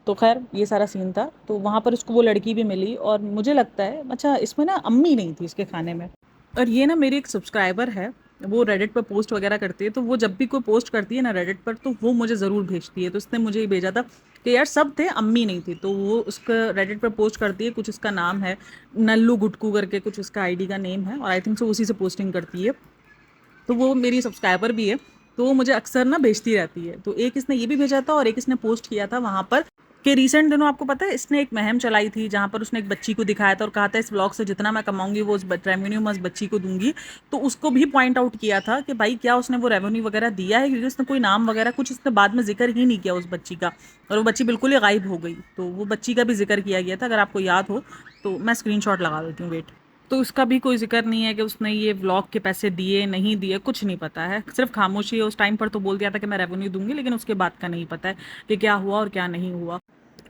[SPEAKER 1] तो खैर, ये सारा सीन था, तो वहाँ पर उसको वो लड़की भी मिली, और मुझे लगता है, अच्छा इसमें ना अम्मी नहीं थी इसके खाने में। और ये ना मेरी एक सब्सक्राइबर है, वो रेडिट पर पोस्ट वगैरह करती है, तो वो जब भी कोई पोस्ट करती है ना रेडिट पर, तो वो मुझे ज़रूर भेजती है। तो उसने मुझे ये भेजा था कि यार सब थे, अम्मी नहीं थी। तो वो उसका रेडिट पर पोस्ट करती है, कुछ उसका नाम है नल्लू गुटकू करके, कुछ उसका आईडी का नेम है, और आई थिंक सो उसी से पोस्टिंग करती है। तो वो मेरी सब्सक्राइबर भी है, तो वो मुझे अक्सर ना भेजती रहती है। तो एक इसने ये भी भेजा था, और एक इसने पोस्ट किया था वहाँ पर कि रिसेंट दिनों आपको पता है इसने एक मुहिम चलाई थी जहाँ पर उसने एक बच्ची को दिखाया था और कहा था इस व्लॉग से जितना मैं कमाऊंगी वो उस रेवेन्यू मैं उस बच्ची को दूंगी। तो उसको भी पॉइंट आउट किया था कि भाई क्या उसने वो रेवेन्यू वगैरह दिया है, क्योंकि उसने कोई नाम वगैरह कुछ उसने बाद में जिक्र ही नहीं किया उस बच्ची का, और वो बच्ची बिल्कुल ही गायब हो गई। तो वो बच्ची का भी जिक्र किया गया था, अगर आपको याद हो तो मैं स्क्रीनशॉट लगा देती हूँ, वेट। तो उसका भी कोई जिक्र नहीं है कि उसने ये व्लॉग के पैसे दिए नहीं दिए, कुछ नहीं पता है, सिर्फ खामोशी है। उस टाइम पर तो बोल दिया था कि मैं रेवेन्यू दूंगी, लेकिन उसके बाद का नहीं पता है कि क्या हुआ और क्या नहीं हुआ।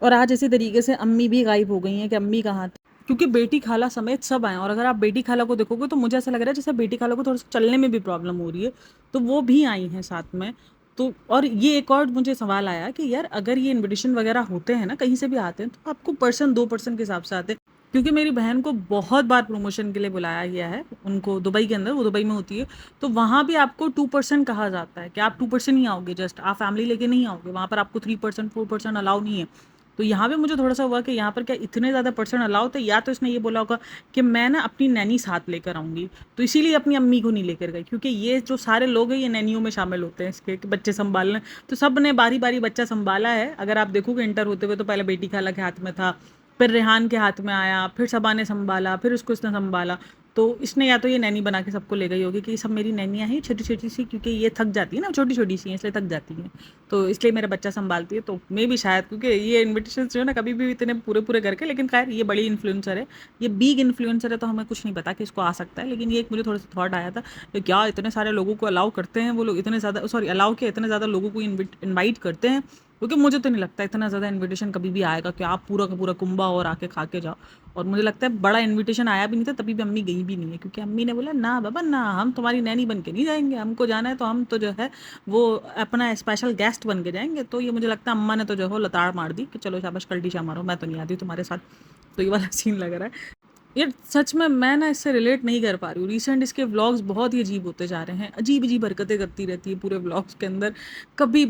[SPEAKER 1] और आज इसी तरीके से अम्मी भी गायब हो गई हैं कि अम्मी कहाँ थी, क्योंकि बेटी खाला समेत सब आए। और अगर आप बेटी खाला को देखोगे तो मुझे ऐसा लग रहा है जैसे बेटी खाला को थोड़ा सा चलने में भी प्रॉब्लम हो रही है, तो वो भी आई हैं साथ में। तो और ये एक और मुझे सवाल आया कि यार अगर ये इनविटेशन वगैरह होते हैं ना, कहीं से भी आते हैं, तो आपको पर्सन 2 पर्सन के हिसाब से आते हैं। क्योंकि मेरी बहन को बहुत बार प्रमोशन के लिए बुलाया गया है, उनको दुबई के अंदर, वो दुबई में होती है, तो वहाँ भी आपको 2% कहा जाता है कि आप 2% ही आओगे, जस्ट आप फैमिली लेके नहीं आओगे, वहाँ पर आपको 3% 4% अलाउ नहीं है। तो यहाँ पे मुझे थोड़ा सा हुआ कि यहाँ पर क्या इतने ज़्यादा पर्सन अलाउ थे, या तो इसने ये बोला होगा कि मैं ना अपनी नैनी साथ लेकर आऊँगी, तो इसीलिए अपनी अम्मी को नहीं लेकर गई। क्योंकि ये जो सारे लोग हैं ये नैनियों में शामिल होते हैं इसके, कि बच्चे संभालने, तो सब ने बारी बारी बच्चा संभाला है। अगर आप देखोगे इंटर होते हुए तो पहले बेटी खाला के हाथ में था, फिर रेहान के हाथ में आया, फिर सबा ने संभाला, फिर उसको इसने संभाला। तो इसने या तो ये नैनी बना के सबको ले गई होगी कि ये सब मेरी नैनियाँ हैं छोटी छोटी सी, क्योंकि ये थक जाती है ना, छोटी छोटी सी हैं इसलिए थक जाती हैं, तो इसलिए मेरा बच्चा संभालती है। तो मे भी शायद, क्योंकि ये इन्विटेशन जो है ना कभी भी इतने पूरे पूरे करके, लेकिन खैर ये बड़ी इन्फ्लुएंसर है, ये बिग इन्फ्लुएंसर है, तो हमें कुछ नहीं पता कि इसको आ सकता है। लेकिन ये एक मुझे थोड़ा सा थॉट आया था कि क्या इतने सारे लोगों को अलाउ करते हैं वो लोग, इतने ज़्यादा, सॉरी अलाउ किया, इतने ज़्यादा लोगों को इन्वाइट करते हैं, क्योंकि मुझे तो नहीं लगता इतना ज़्यादा इनविटेशन कभी भी आएगा कि आप पूरा का पूरा कुंभा और आके खा के जाओ। और मुझे लगता है बड़ा इनविटेशन आया भी नहीं था, तभी भी अम्मी गई भी नहीं है, क्योंकि अम्मी ने बोला ना बाबा ना, हम तुम्हारी नैनी बन के नहीं जाएंगे, हमको जाना है तो हम तो जो है वो अपना स्पेशल गेस्ट बन के जाएंगे। तो ये मुझे लगता है अम्मा ने तो जो है लताड़ मार दी कि चलो शाबाश कल्टी मारो, मैं तो नहीं आती तुम्हारे साथ। तो ये वाला सीन लग रहा है यार, सच में मैं ना इससे रिलेट नहीं कर पा रही हूँ। रिसेंट इसके व्लॉग्स बहुत ही अजीब होते जा रहे हैं, अजीब अजीब हरकतें करती रहती है पूरे व्लॉग्स के अंदर। कभी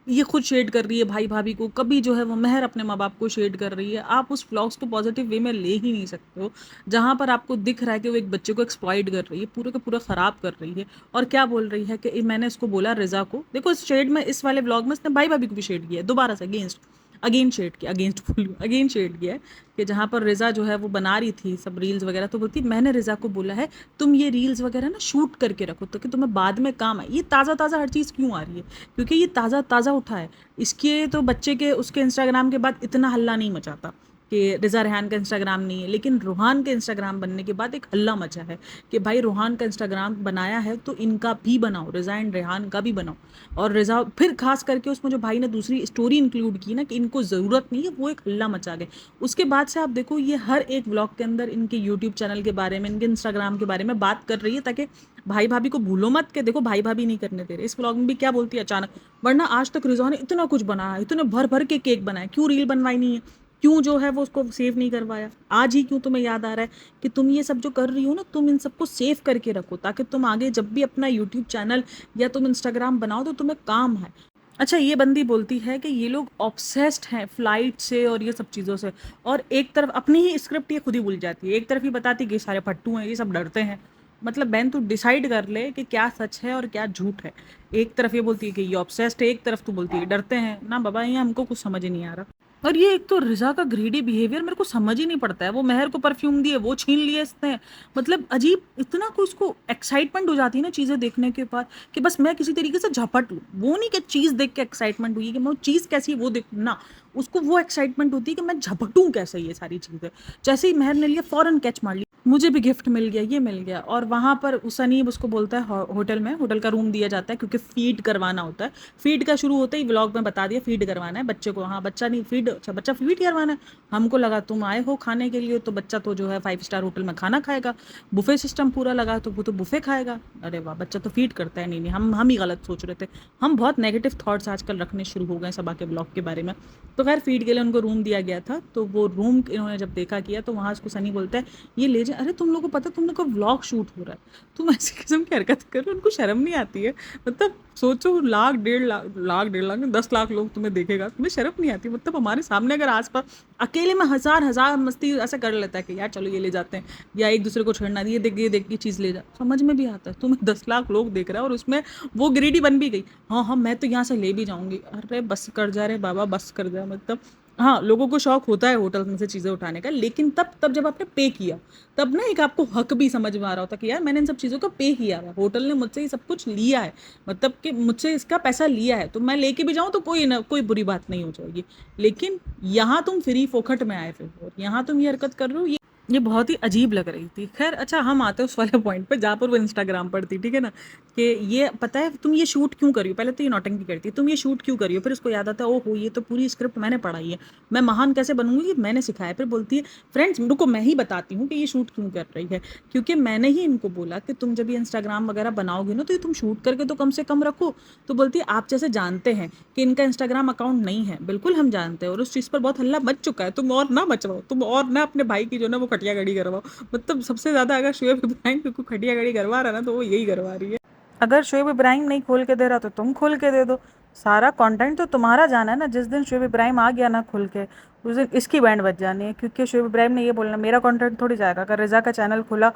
[SPEAKER 1] ये खुद शेड कर रही है भाई भाभी को, कभी जो है वो मेहर अपने माँ बाप को शेड कर रही है। आप उस व्लॉग्स को पॉजिटिव वे में ले ही नहीं सकते हो, जहाँ पर आपको दिख रहा है कि वो एक बच्चे को एक्सप्लॉइट कर रही है, पूरे का पूरा ख़राब कर रही है। और क्या बोल रही है कि मैंने इसको बोला रिजा को, देखो इस शेड में, इस वाले व्लॉग में इसने भाई भाभी को भी शेड किया है दोबारा से, अगेंस्ट अगेन शेड किया, अगेंस्ट बोलूँ अगेन शेड किया है, कि जहाँ पर रिजा जो है वो बना रही थी सब रील्स वगैरह, तो बोलती मैंने रिजा को बोला है तुम ये रील्स वगैरह ना शूट करके रखो तो कि तुम्हें बाद में काम आए। ये ताज़ा ताज़ा हर चीज़ क्यों आ रही है, क्योंकि ये ताज़ा ताज़ा उठा है। इसके तो बच्चे के उसके इंस्टाग्राम के बाद इतना हल्ला नहीं मचाता कि रिजा रेहान का इंस्टाग्राम नहीं है, लेकिन रूहान के इंस्टाग्राम बनने के बाद एक हल्ला मचा है कि भाई रूहान का इंस्टाग्राम बनाया है तो इनका भी बनाओ, रिजा एंड रेहान का भी बनाओ। और रिजा फिर खास करके उसमें जो भाई ने दूसरी स्टोरी इंक्लूड की ना कि इनको ज़रूरत नहीं है, वो एक हल्ला मचा गए। उसके बाद से आप देखो ये हर एक व्लॉग के अंदर इनके यूट्यूब चैनल के बारे में, इनके इंस्टाग्राम के बारे में बात कर रही है, ताकि भाई भाभी को भूलो मत के देखो भाई भाभी नहीं करने दे रहे। इस व्लॉग में भी क्या बोलती है अचानक, वरना आज तक रिजा ने इतना कुछ बनाया, इतने भर भर के केक बनाए, क्यों रील बनवाई नहीं है, क्यों जो है वो उसको सेव नहीं करवाया, आज ही क्यों तुम्हें याद आ रहा है कि तुम ये सब जो कर रही हो ना, तुम इन सबको सेव करके रखो, ताकि तुम आगे जब भी अपना यूट्यूब चैनल या तुम इंस्टाग्राम बनाओ तो तुम्हें काम है। अच्छा, ये बंदी बोलती है कि ये लोग ऑब्सेस्ड हैं फ्लाइट से और ये सब चीज़ों से, और एक तरफ अपनी ही स्क्रिप्ट ये खुद ही भूल जाती है, एक तरफ ही बताती है कि सारे फट्टू हैं, ये सब डरते हैं। मतलब बहन तू डिसाइड कर ले कि क्या सच है और क्या झूठ है। एक तरफ ये बोलती है कि ये ऑब्सेस्ड है, एक तरफ तू बोलती है डरते हैं ना बाबा, ये हमको कुछ समझ ही नहीं आ रहा। और ये एक तो रिजा का ग्रीडी बिहेवियर मेरे को समझ ही नहीं पड़ता है। वो मेहर को परफ्यूम दिए, वो छीन लिए इसने, मतलब अजीब, इतना कोई उसको एक्साइटमेंट हो जाती है ना चीज़ें देखने के बाद कि बस मैं किसी तरीके से झपट लूँ। वो नहीं कि चीज़ देख के एक्साइटमेंट हुई कि मैं वो चीज़ कैसी है वो देखूँ ना, उसको वो एक्साइटमेंट होती है कि मैं झपटूँ कैसे ये सारी चीज़ें। जैसे ही मेहर ने लिया फ़ौरन कैच मार लिया, मुझे भी गिफ्ट मिल गया, ये मिल गया। और वहाँ पर सनीब उसको बोलता है, होटल में, होटल का रूम दिया जाता है क्योंकि फीड करवाना होता है। फीड का शुरू होते ही व्लॉग में बता दिया फीड करवाना है बच्चे को। हाँ बच्चा नहीं फीड, अच्छा बच्चा फीड करवाना है। हमको लगा तुम आए हो खाने के लिए तो बच्चा तो जो है 5 स्टार होटल में खाना खाएगा, बुफे सिस्टम पूरा लगा तो वो तो बुफे खाएगा। अरे वाह, बच्चा तो फीड करता है। नहीं नहीं, हम ही गलत सोच रहे थे। हम बहुत नेगेटिव थॉट्स आजकल रखने शुरू हो गए सबा के ब्लॉग के बारे में। तो खैर फीड के लिए उनको रूम दिया गया था, तो वो रूम इन्होंने जब देखा किया तो वहाँ उसको सनी बोलता है ये ले जा, हैं, अरे तुम लोग को पता है तुम लोग का व्लॉग शूट हो रहा है, तुम ऐसी किस्म की हरकत कर रहे हो, उनको शर्म नहीं आती है? मतलब सोचो, लाख 1.5 लाख 10 लाख लोग तुम्हें देखेगा, तुम्हें शर्म नहीं आती? मतलब हमारे सामने अगर आसपास अकेले में हजार हजार मस्ती ऐसा कर लेता है कि यार चलो ये ले जाते हैं, या एक दूसरे को छेड़ना, ये देख ये चीज़ ले जा, समझ में भी आता है। तुम्हें 10 लाख लोग देख रहा है और उसमें वो ग्रीडी बन भी गई, हाँ हाँ मैं तो यहाँ से ले भी जाऊंगी। अरे बस कर जा रे बाबा, बस कर जा। मतलब हाँ, लोगों को शौक होता है होटल में से चीज़ें उठाने का, लेकिन तब तब जब आपने पे किया, तब ना एक आपको हक भी समझ में आ रहा होता कि यार मैंने इन सब चीज़ों का पे किया है, होटल ने मुझसे ये सब कुछ लिया है, मतलब कि मुझसे इसका पैसा लिया है, तो मैं लेके भी जाऊँ तो कोई ना कोई बुरी बात नहीं हो जाएगी। लेकिन यहाँ तुम फ्री फोकट में आए फिर, और यहाँ तुम ये हरकत कर रहे हो, ये बहुत ही अजीब लग रही थी। खैर अच्छा, हम आते हैं उस वाले पॉइंट पे जहाँ पर वो इंस्टाग्राम पर थी, ठीक है ना, कि ये पता है तुम ये शूट क्यों करी हो? पहले तो ये नौटंकी करती है, तुम ये शूट क्यों करी हो? फिर उसको याद आता है, ओहो ये तो पूरी स्क्रिप्ट मैंने पढ़ाई है, मैं महान कैसे बनूंगी, मैंने सिखाया। फिर बोलती है फ्रेंड्स रुको, मैं ही बताती हूँ कि ये शूट क्यों कर रही है, क्योंकि मैंने ही इनको बोला कि तुम जब ये इंस्टाग्राम वगैरह बनाओगे ना, तो ये तुम शूट करके तो कम से कम रखो। तो बोलती है आप जैसे जानते हैं कि इनका इंस्टाग्राम अकाउंट नहीं है, बिल्कुल हम जानते हैं, और उस चीज़ पर बहुत हल्ला मच चुका है, तुम और ना मचवाओ, तुम और ना अपने भाई की जो ना वो खटिया गड़ी करवाओ। मतलब सबसे ज़्यादा अगर शोएब इब्राहिम को खटिया गड़ी करवा रहा है ना, तो वो यही करवा रही है। अगर शोएब इब्राहिम नहीं खोल के दे रहा तो तुम खोल के दे दो, सारा कंटेंट तो तुम्हारा जाना है ना। जिस दिन शोएब इब्राहिम आ गया ना खुल के, उस दिन इसकी बैंड बज जानी है, क्योंकि शोएब इब्राहिम ने ये बोलना मेरा कंटेंट थोड़ी जाएगा। अगर रिजा का चैनल खुला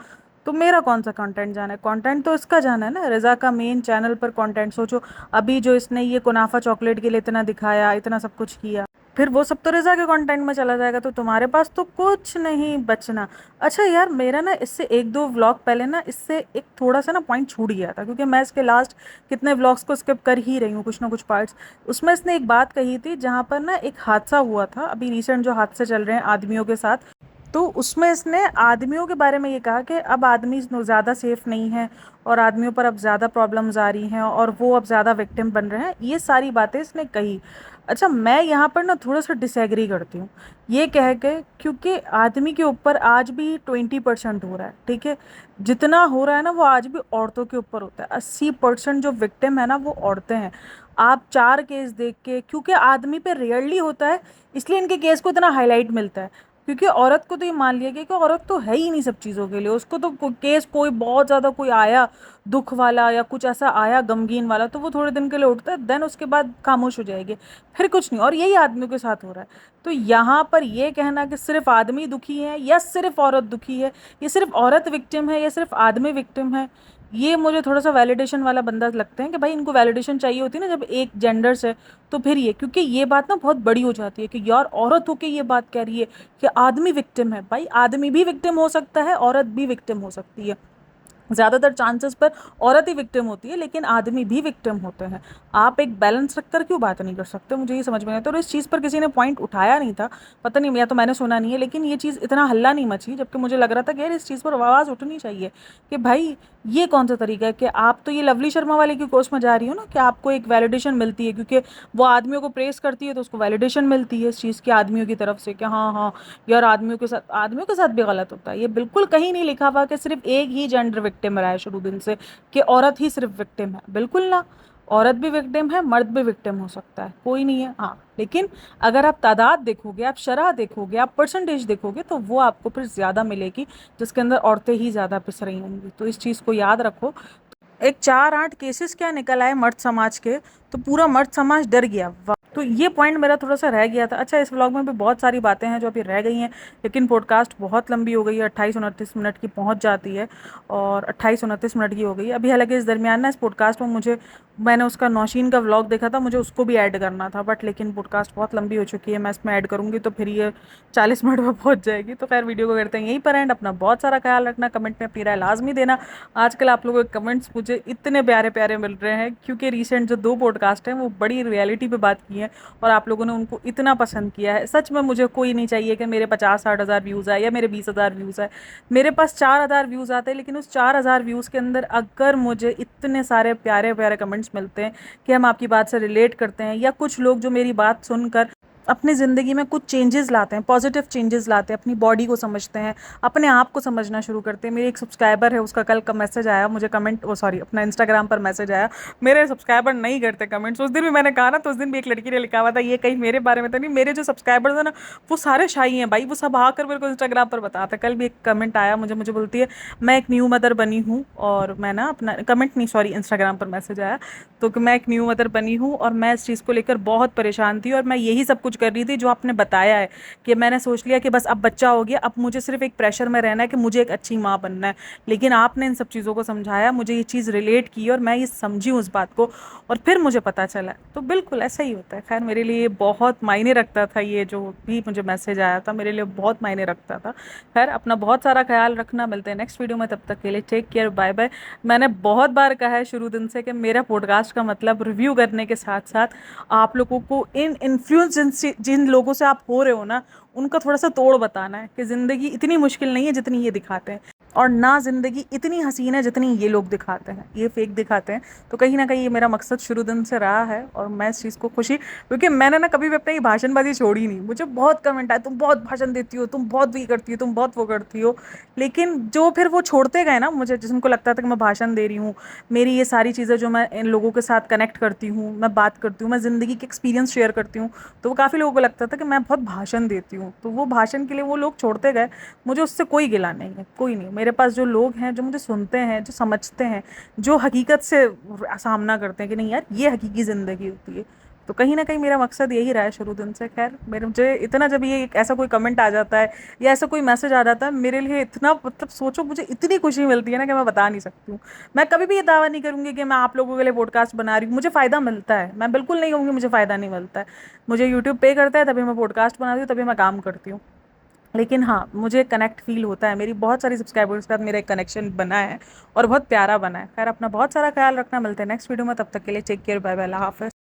[SPEAKER 1] तो मेरा कौन सा कंटेंट जाना है? कंटेंट तो इसका जाना है ना, रिजा का मेन चैनल पर कंटेंट। सोचो अभी जो इसने ये कुनाफा चॉकलेट के लिए इतना दिखाया, इतना सब कुछ किया, फिर वो सब तो रिजा के कंटेंट में चला जाएगा, तो तुम्हारे पास तो कुछ नहीं बचना। अच्छा यार, मेरा ना इससे एक दो व्लॉग पहले ना इससे एक थोड़ा सा ना पॉइंट छूट गया था, क्योंकि मैं इसके लास्ट कितने व्लॉग्स को स्किप कर ही रही हूँ, कुछ ना कुछ पार्ट्स। उसमें इसने एक बात कही थी जहाँ पर ना एक हादसा हुआ था, अभी रिसेंट जो हादसे चल रहे हैं आदमियों के साथ, तो उसमें इसने आदमियों के बारे में ये कहा कि अब आदमी ज़्यादा सेफ नहीं है, और आदमियों पर अब ज़्यादा प्रॉब्लम्स आ रही हैं, और वो अब ज़्यादा विक्टिम बन रहे हैं। ये सारी बातें इसने कही। अच्छा, मैं यहाँ पर ना थोड़ा सा डिसएग्री करती हूँ ये कह के, क्योंकि आदमी के ऊपर आज भी 20% हो रहा है, ठीक है, जितना हो रहा है ना वो आज भी औरतों के ऊपर होता है। 80% जो विक्टिम है ना वो औरतें हैं। आप 4 केस देख के, क्योंकि आदमी पे रेयरली होता है इसलिए इनके केस को इतना हाईलाइट मिलता है, क्योंकि औरत को तो ये मान लिया गया कि औरत तो है ही नहीं सब चीज़ों के लिए, उसको तो केस कोई बहुत ज़्यादा कोई आया दुख वाला या कुछ ऐसा आया गमगीन वाला, तो वो थोड़े दिन के लिए उठता है, देन उसके बाद खामोश हो जाएगी, फिर कुछ नहीं। और यही आदमियों के साथ हो रहा है। तो यहाँ पर ये कहना कि सिर्फ आदमी दुखी है या सिर्फ औरत दुखी है, ये सिर्फ औरत विक्टिम है या सिर्फ आदमी विक्टिम है, ये मुझे थोड़ा सा वैलिडेशन वाला बंदा लगता है कि भाई इनको वैलिडेशन चाहिए होती है ना जब एक जेंडर से, तो फिर ये, क्योंकि ये बात ना बहुत बड़ी हो जाती है कि यार औरत होके ये बात कह रही है कि आदमी विक्टिम है। भाई आदमी भी विक्टिम हो सकता है, औरत भी विक्टिम हो सकती है, ज़्यादातर चांसेस पर औरत ही विक्टिम होती है, लेकिन आदमी भी विक्टिम होते हैं। आप एक बैलेंस रखकर क्यों बात नहीं कर सकते? मुझे ये समझ में नहीं आता। और इस चीज़ पर किसी ने पॉइंट उठाया नहीं था, पता नहीं, या तो मैंने सुना नहीं है, लेकिन ये चीज़ इतना हल्ला नहीं मची, जबकि मुझे लग रहा था कि यार इस चीज़ पर आवाज़ उठनी चाहिए कि भाई ये कौन सा तरीका है कि आप तो ये लवली शर्मा वाले की कोर्स में जा रही हो ना, कि आपको एक वैलिडेशन मिलती है क्योंकि वो आदमियों को प्रेस करती है, तो उसको वैलिडेशन मिलती है इस चीज़ की आदमियों की तरफ से कि हाँ हाँ यार आदमियों के साथ भी गलत होता है। ये बिल्कुल कहीं नहीं लिखा हुआ कि सिर्फ एक ही जेंडर विक्टिम रहा है शुरू दिन से, कि औरत ही सिर्फ विक्टिम है, बिल्कुल ना। औरत भी विक्टिम है, मर्द भी विक्टिम हो सकता है, कोई नहीं है। हाँ, लेकिन अगर आप तादाद देखोगे, आप शरह देखोगे, आप परसेंटेज देखोगे, तो वो आपको फिर ज़्यादा मिलेगी जिसके अंदर औरतें ही ज़्यादा पिस रही होंगी। तो इस चीज़ को याद रखो। एक 4-8 केसेस क्या निकल आए मर्द समाज के, तो पूरा मर्द समाज डर गया। तो ये पॉइंट मेरा थोड़ा सा रह गया था। अच्छा, इस व्लॉग में भी बहुत सारी बातें हैं जो अभी रह गई हैं, लेकिन पॉडकास्ट बहुत लंबी हो गई है, 28-29 मिनट की पहुंच जाती है, और 28-29 मिनट की हो गई है अभी। हालांकि इस दरमियान ना इस पॉडकास्ट में मैंने उसका नौशीन का व्लॉग देखा था, मुझे उसको भी ऐड करना था, बट लेकिन पॉडकास्ट बहुत लंबी हो चुकी है, मैं इसमें ऐड करूँगी तो फिर ये 40 मिनट में पहुँच जाएगी। तो खैर वीडियो को करते हैं यहीं पर एंड। अपना बहुत सारा ख्याल रखना, कमेंट में अपनी राय लाजमी देना। आजकल आप लोगों के कमेंट्स मुझे इतने प्यारे प्यारे मिल रहे हैं, क्योंकि रिसेंट जो 2 पॉडकास्ट हैं वो बड़ी रियलिटी पे बात की है, और आप लोगों ने उनको इतना पसंद किया है। सच में मुझे कोई नहीं चाहिए कि मेरे 50-60 हज़ार व्यूज़ आए या मेरे 20,000 व्यूज़ आए, मेरे पास 4,000 व्यूज़ आते हैं, लेकिन उस 4,000 व्यूज़ के अंदर अगर मुझे इतने सारे प्यारे प्यारे कमेंट्स मिलते हैं कि हम आपकी बात से रिलेट करते हैं, या कुछ लोग जो मेरी बात सुनकर अपनी ज़िंदगी में कुछ चेंजेस लाते हैं, पॉजिटिव चेंजेस लाते हैं, अपनी बॉडी को समझते हैं, अपने आप को समझना शुरू करते हैं। मेरे एक सब्सक्राइबर है, उसका कल का मैसेज आया मुझे, कमेंट वो सॉरी अपना इंस्टाग्राम पर मैसेज आया। मेरे सब्सक्राइबर नहीं करते कमेंट्स, उस दिन भी मैंने कहा ना, तो उस दिन भी एक लड़की ने लिखा हुआ था, ये कहीं मेरे बारे में तो नहीं, मेरे जो सब्सक्राइबर्स हैं ना वो सारे शाही हैं भाई, वो सब आकर मेरे को इंस्टाग्राम पर बताते हैं। कल भी एक कमेंट आया मुझे मुझे बोलती है मैं एक न्यू मदर बनी हूँ, और मैं ना अपना कमेंट नहीं सॉरी इंस्टाग्राम पर मैसेज आया, तो कि मैं एक न्यू मदर बनी हूँ और मैं इस चीज़ को लेकर बहुत परेशान थी, और मैं यही सब कुछ कर रही थी जो आपने बताया है, कि मैंने सोच लिया कि बस अब बच्चा हो गया, अब मुझे सिर्फ एक प्रेशर में रहना है कि मुझे एक अच्छी माँ बनना है। लेकिन आपने इन सब चीज़ों को समझाया, मुझे ये चीज़ रिलेट की और मैं ये समझी उस बात को, और फिर मुझे पता चला। तो बिल्कुल ऐसा ही होता है। खैर मेरे लिए बहुत मायने रखता था, ये जो भी मुझे मैसेज आया था मेरे लिए बहुत मायने रखता था। खैर अपना बहुत सारा ख्याल रखना, मिलते हैं नेक्स्ट वीडियो में, तब तक के लिए टेक केयर, बाय बाय। मैंने बहुत बार कहा है शुरू दिन से कि मेरा पॉडकास्ट का मतलब रिव्यू करने के साथ साथ आप लोगों को इन इन्फ्लुएंस जिन लोगों से आप हो रहे हो ना, उनका थोड़ा सा तोड़ बताना है कि ज़िंदगी इतनी मुश्किल नहीं है जितनी ये दिखाते हैं, और ना ज़िंदगी इतनी हसीन है जितनी ये लोग दिखाते हैं, ये फेक दिखाते हैं। तो कहीं ना कहीं ये मेरा मकसद शुरू दिन से रहा है, और मैं इस चीज़ को खुशी, क्योंकि मैंने ना कभी भी अपनी भाषणबाजी छोड़ी नहीं। मुझे बहुत कमेंट आए, तुम बहुत भाषण देती हो, तुम बहुत ये करती हो, तुम बहुत वो करती हो, लेकिन जो फिर वो छोड़ते गए ना मुझे, जिनको लगता था कि मैं भाषण दे रही हूँ, मेरी ये सारी चीज़ें जो मैं इन लोगों के साथ कनेक्ट करती हूँ, मैं बात करती हूँ, मैं ज़िंदगी के एक्सपीरियंस शेयर करती हूँ, तो वो काफ़ी लोगों को लगता था कि मैं बहुत भाषण देती हूँ, तो वो भाषण के लिए वो लोग छोड़ते गए। मुझे उससे कोई गिला नहीं है, कोई नहीं। मेरे पास जो लोग हैं जो मुझे सुनते हैं, जो समझते हैं, जो हकीकत से सामना करते हैं कि नहीं यार ये हकीकी ज़िंदगी होती है, तो कहीं ना कहीं मेरा मकसद यही रहा है शुरू दिन से। खैर मेरे मुझे इतना, जब ये ऐसा कोई कमेंट आ जाता है या ऐसा कोई मैसेज आ जाता है, मेरे लिए इतना मतलब सोचो मुझे इतनी खुशी मिलती है ना कि मैं बता नहीं सकती हूँ। मैं कभी भी ये दावा नहीं करूँगी कि मैं आप लोगों के लिए पॉडकास्ट बना रही हूँ, मुझे फ़ायदा मिलता है, मैं बिल्कुल नहीं कहूँगी मुझे फ़ायदा नहीं मिलता है। मुझे यूट्यूब पे करता है तभी मैं पॉडकास्ट बनाती हूँ, तभी मैं काम करती हूँ। लेकिन हाँ मुझे कनेक्ट फील होता है, मेरी बहुत सारी सब्सक्राइबर्स के साथ मेरा एक कनेक्शन बना है, और बहुत प्यारा बना है। खैर अपना बहुत सारा ख्याल रखना, मिलते हैं नेक्स्ट वीडियो में, तब तक के लिए टेक केयर, बाय बाय, अल्लाह हाफ़िज़।